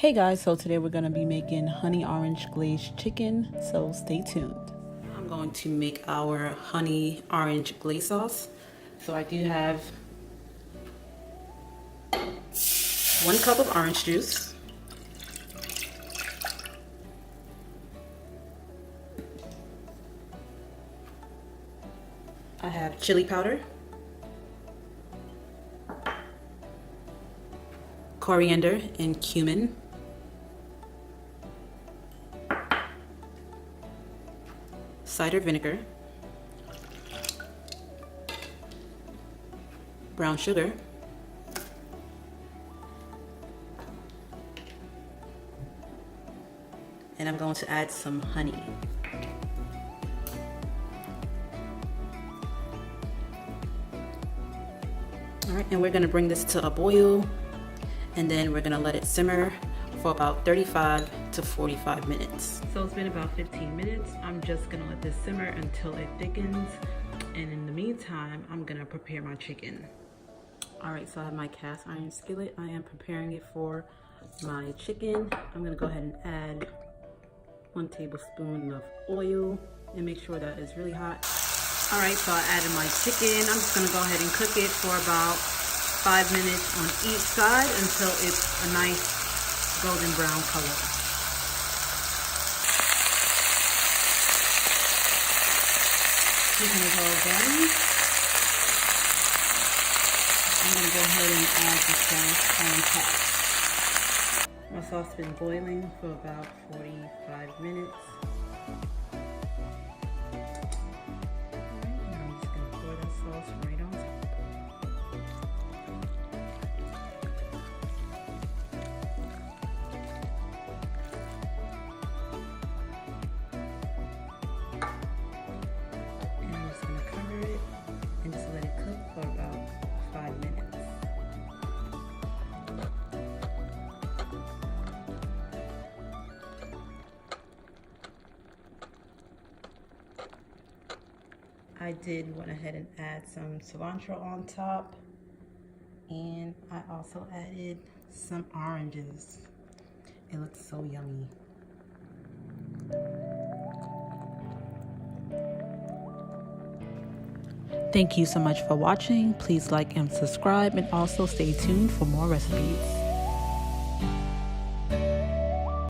Hey guys, so today we're going to be making honey orange glazed chicken, so stay tuned. I'm going to make our honey orange glaze sauce. So I do have 1 cup of orange juice, I have chili powder, coriander and cumin, cider vinegar, brown sugar, and I'm going to add some honey. All right, and we're going to bring this to a boil, and then we're going to let it simmer for about 35 to 45 minutes. So it's been about 15 minutes. I'm just gonna let this simmer until it thickens. And in the meantime, I'm gonna prepare my chicken. All right, so I have my cast iron skillet. I am preparing it for my chicken. I'm gonna go ahead and add 1 tablespoon of oil and make sure that it's really hot. All right, so I added my chicken. I'm just gonna go ahead and cook it for about 5 minutes on each side until it's a nice golden brown color. Chicken is all done. I'm going to go ahead and add the sauce on top. My sauce has been boiling for about 45 minutes. Alright, now I'm just going to pour that sauce right on top. I did went ahead and add some cilantro on top, and I also added some oranges. It looks so yummy. Thank you so much for watching. Please like and subscribe, and also stay tuned for more recipes.